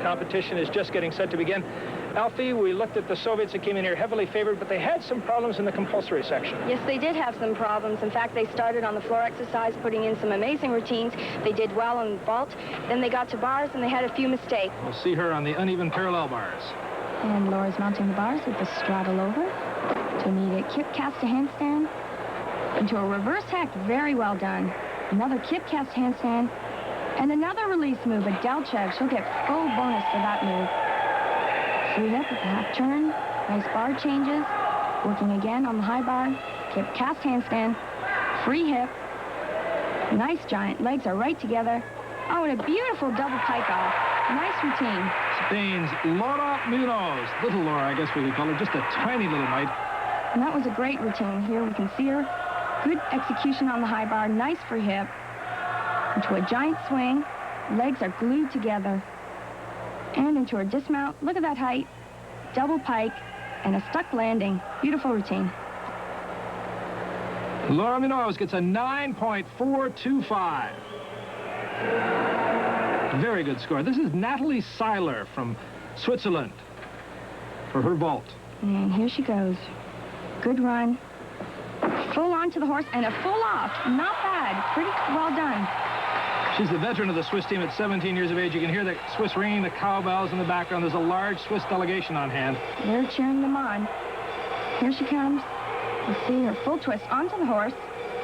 competition is just getting set to begin. Alfie, we looked at the Soviets that came in here heavily favored, but they had some problems in the compulsory section. Yes, they did have some problems. In fact, they started on the floor exercise, putting in some amazing routines. They did well on the vault. Then they got to bars, and they had a few mistakes. We'll see her on the uneven parallel bars. And Laura's mounting the bars with the straddle over to immediate kip cast to handstand into a reverse hack. Very well done. Another kip cast handstand and another release move, a Delchev. She'll get full bonus for that move. Free hip with the half turn. Nice bar changes. Working again on the high bar. Kip cast handstand. Free hip. Nice giant. Legs are right together. Oh, and a beautiful double pike off. Nice routine. Spain's Laura Munoz. Little Laura, I guess we could call her. Just a tiny little mite. And that was a great routine. Here we can see her. Good execution on the high bar. Nice free hip. Into a giant swing. Legs are glued together. And into her dismount. Look at that height. Double pike and a stuck landing. Beautiful routine. Laura Munoz gets a 9.425. Very good score. This is Natalie Seiler from Switzerland for her vault. And here she goes. Good run. Full on to the horse and a full off. Not bad. Pretty well done. She's the veteran of the Swiss team at 17 years of age. You can hear the Swiss ringing the cowbells in the background. There's a large Swiss delegation on hand. They're cheering them on. Here she comes. You see her full twist onto the horse.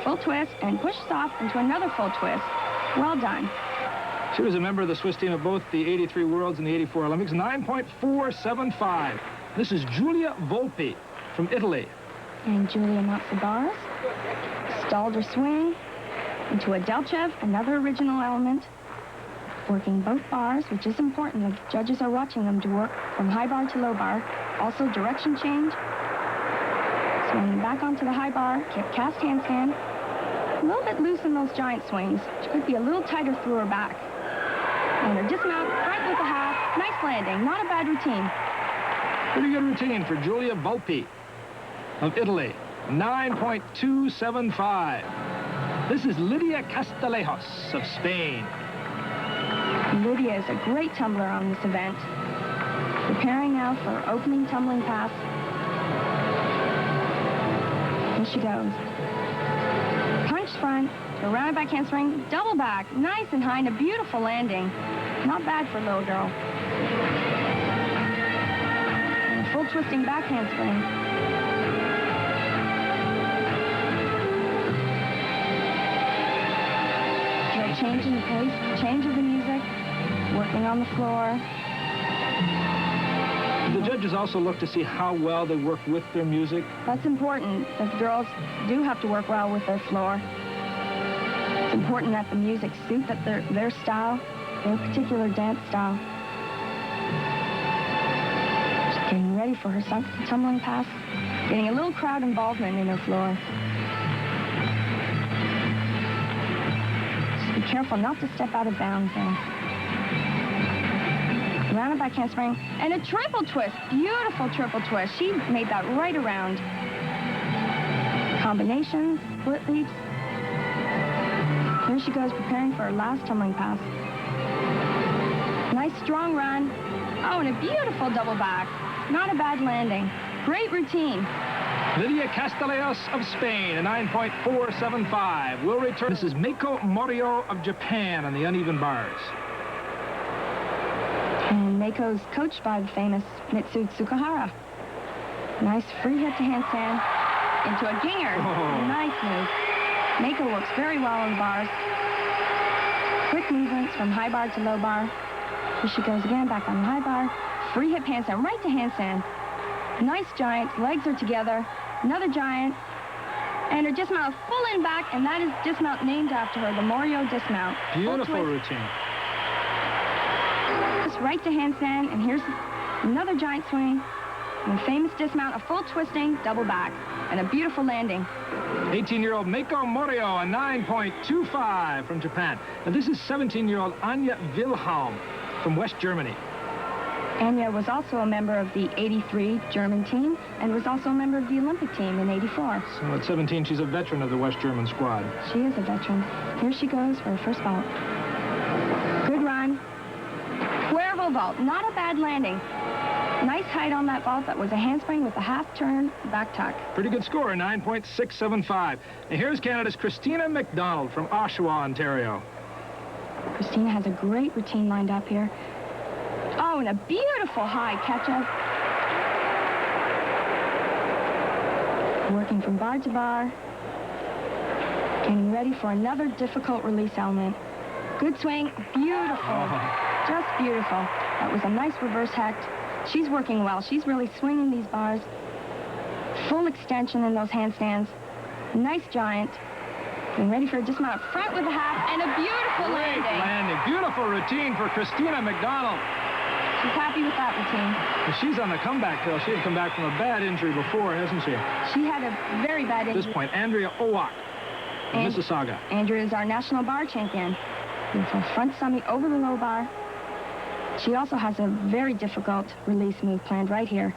Full twist and pushes off into another full twist. Well done. She was a member of the Swiss team at both the 83 Worlds and the 84 Olympics. 9.475. This is Giulia Volpi from Italy. And Giulia mounts the bars. Stalled her swing into a Delchev, another original element. Working both bars, which is important. The judges are watching them to work from high bar to low bar. Also direction change. Swinging back onto the high bar. Kip cast handstand. A little bit loose in those giant swings. She could be a little tighter through her back. And her dismount, front with a half. Nice landing. Not a bad routine. Pretty good routine for Giulia Volpi of Italy. 9.275. This is Lydia Castillejos of Spain. Lydia is a great tumbler on this event. Preparing now for opening tumbling pass. Here she goes. Punch front, to a rounded back handspring, double back, nice and high, and a beautiful landing. Not bad for a little girl. And a full twisting back handspring. They're changing the pace, change of the music, working on the floor. The judges also look to see how well they work with their music. That's important. The girls do have to work well with their floor. It's important that the music suit their style, their particular dance style. She's getting ready for her tumbling pass, getting a little crowd involvement in her floor. Just be careful not to step out of bounds there. Rounded back handspring, and a triple twist. Beautiful triple twist. She made that right around. Combinations, split leaps. Here she goes, preparing for her last tumbling pass. Nice strong run. Oh, and a beautiful double back. Not a bad landing. Great routine. Lydia Castillejos of Spain, a 9.475. We'll return. This is Meiko Morio of Japan on the uneven bars. And Meiko's coached by the famous Mitsu Tsukahara. Nice free hit to handstand into a ginger. Oh. Nice move. Meiko works very well on the bars. Quick movements from high bar to low bar. Here she goes again, back on the high bar. Free hip handstand, right to handstand. Nice giant, legs are together. Another giant. And her dismount full in back, and that is dismount named after her, the Morio dismount. Beautiful routine. Right to handstand, and here's another giant swing. And a famous dismount, a full twisting, double back, and a beautiful landing. 18-year-old Meiko Morio, a 9.25 from Japan. And this is 17-year-old Anja Wilhelm from West Germany. Anja was also a member of the 83 German team and was also a member of the Olympic team in 84. So at 17, she's a veteran of the West German squad. She is a veteran. Here she goes for her first vault. Good run. Cuervo vault. Not a bad landing. Nice height on that vault. That was a handspring with a half-turn back tuck. Pretty good score, 9.675. And here's Canada's Christina McDonald from Oshawa, Ontario. Christina has a great routine lined up here. Oh, and a beautiful high catch-up. Working from bar to bar. Getting ready for another difficult release element. Good swing. Beautiful. Just beautiful. That was a nice reverse hect. She's working well. She's really swinging these bars. Full extension in those handstands. Nice giant. Getting ready for a dismount front with a half and a beautiful Great landing. Beautiful routine for Christina McDonald. She's happy with that routine. And she's on the comeback trail. She had come back from a bad injury before, hasn't she? She had a very bad injury. At this point, Andrea Owak from Mississauga. Andrea is our national bar champion. Beautiful front summy over the low bar. She also has a very difficult release move planned right here.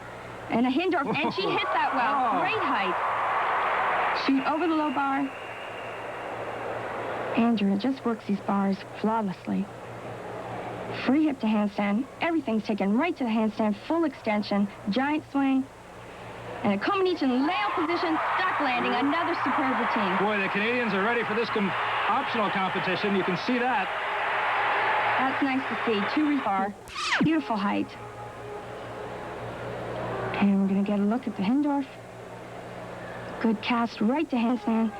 And a Hindorf, and she hit that well. Oh. Great height. Shoot over the low bar. Andrea just works these bars flawlessly. Free hip to handstand. Everything's taken right to the handstand. Full extension. Giant swing. And a combination layout position. Stuck landing. Another superb routine. Boy, the Canadians are ready for this optional competition. You can see that. That's nice to see. 2 bar. Beautiful height. And we're going to get a look at the Hindorf. Good cast right to handstand.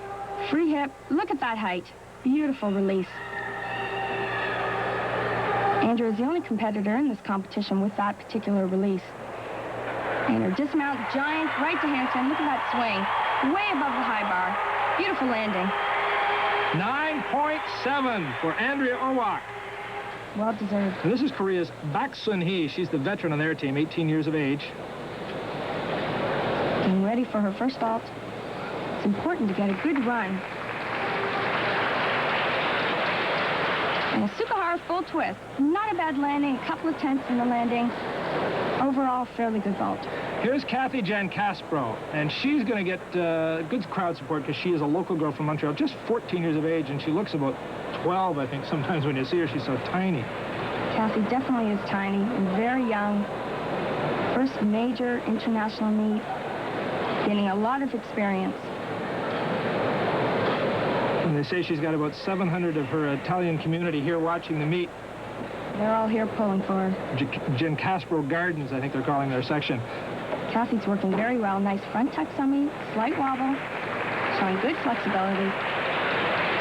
Free hip. Look at that height. Beautiful release. Andrea is the only competitor in this competition with that particular release. And her dismount, giant, right to handstand. Look at that swing. Way above the high bar. Beautiful landing. 9.7 for Andrea Owak. Well deserved. And this is Korea's Bak Sun-hee. She's the veteran on their team, 18 years of age. Getting ready for her first vault. It's important to get a good run. And a Sukahara full twist. Not a bad landing. A couple of tenths in the landing. Overall, fairly good vault. Here's Kathy Jankastro, and she's going to get good crowd support because she is a local girl from Montreal, just 14 years of age, and she looks about 12, I think. Sometimes when you see her, she's so tiny. Kathy definitely is tiny and very young. First major international meet, gaining a lot of experience. And they say she's got about 700 of her Italian community here watching the meet. They're all here pulling for her. Jankastro Gardens, I think they're calling their section. Kathy's working very well. Nice front tuck summy, slight wobble, showing good flexibility.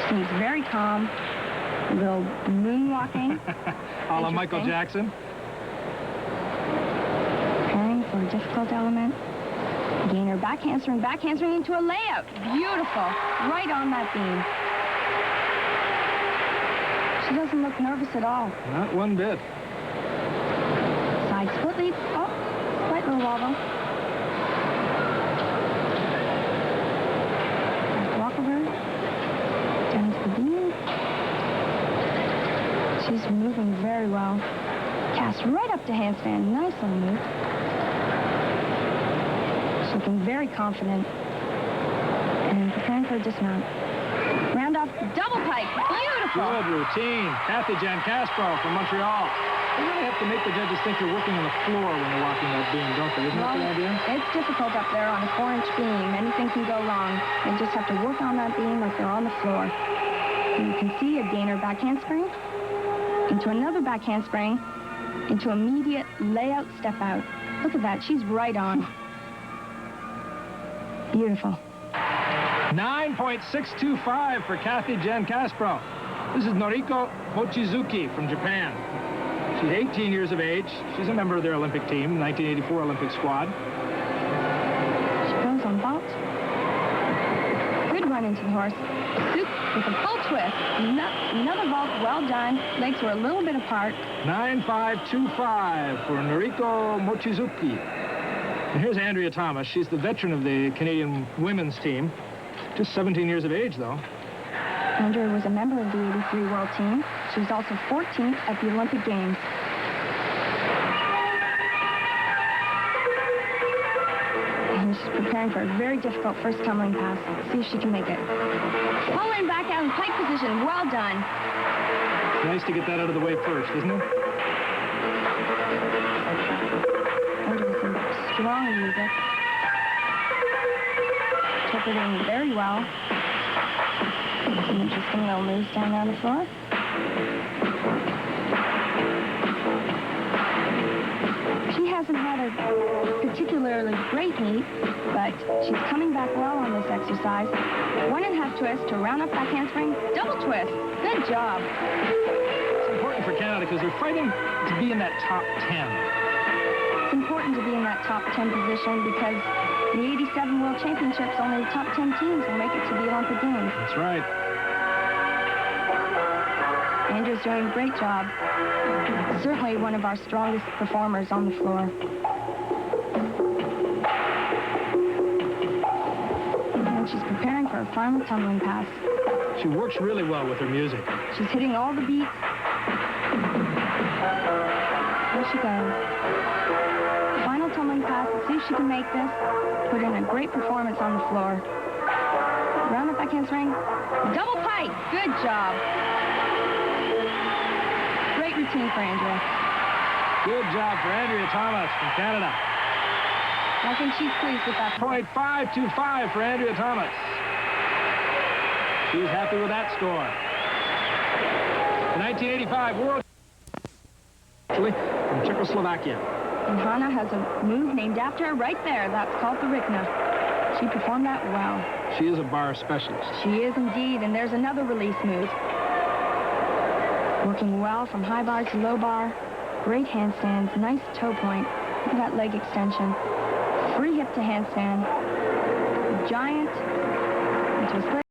She seems very calm. A little moonwalking. A la Michael Jackson. Preparing for a difficult element. Gainer back handspring into a layout. Beautiful. Right on that beam. She doesn't look nervous at all. Not one bit. Side split leap. Oh, slight little wobble. Walk over. Down to the beam. She's moving very well. Cast right up to handstand. Nice little move. She's looking very confident. And preparing for a dismount. Round off, double pike. Beautiful. Good routine. Kathy Jankastro from Montreal. They really have to make the judges think they're working on the floor when they're walking that beam, don't they? Isn't that the idea? It's difficult up there on a 4-inch beam. Anything can go wrong. They just have to work on that beam like they're on the floor. And you can see a gainer back handspring, into another back handspring, into immediate layout step out. Look at that. She's right on. Beautiful. 9.625 for Kathy Jankastro. This is Noriko Mochizuki from Japan. She's 18 years of age. She's a member of their Olympic team, 1984 Olympic squad. She goes on vault. Good run into the horse. Soup with a full twist. Another vault, well done. Legs were a little bit apart. 9.525 for Noriko Mochizuki. And here's Andrea Thomas. She's the veteran of the Canadian women's team. Just 17 years of age, though. Andrea was a member of the 83 World Team. She was also 14th at the Olympic Games. And she's preparing for a very difficult first tumbling pass. Let's see if she can make it. Pulling back out in pike position. Well done. Nice to get that out of the way first, isn't it? Under some strong music. Interpreting very well. Some interesting little moves down on the floor. She hasn't had a particularly great meet, but she's coming back well on this exercise. 1.5 twist to round up back handspring, double twist. Good job. It's important for Canada because they're fighting to be in that top 10. It's important to be in that top 10 position because in the 87 World Championships, only the top 10 teams will make it to the Olympic Games. That's right. Andrea's doing a great job. Certainly one of our strongest performers on the floor. And she's preparing for a final tumbling pass. She works really well with her music. She's hitting all the beats. There she goes. Final tumbling pass. Let's see if she can make this. Put in a great performance on the floor. Round up back handspring. Double pike. Good job. Great routine for Andrea. Good job for Andrea Thomas from Canada. I think she's pleased with that. .525 for Andrea Thomas. She's happy with that score. The 1985 World from Czechoslovakia. And Hannah has a move named after her right there. That's called the Rikna. She performed that well. She is a bar specialist. She is indeed, and there's another release move. Working well from high bar to low bar. Great handstands, nice toe point. Look at that leg extension. Free hip to handstand. Giant into a split.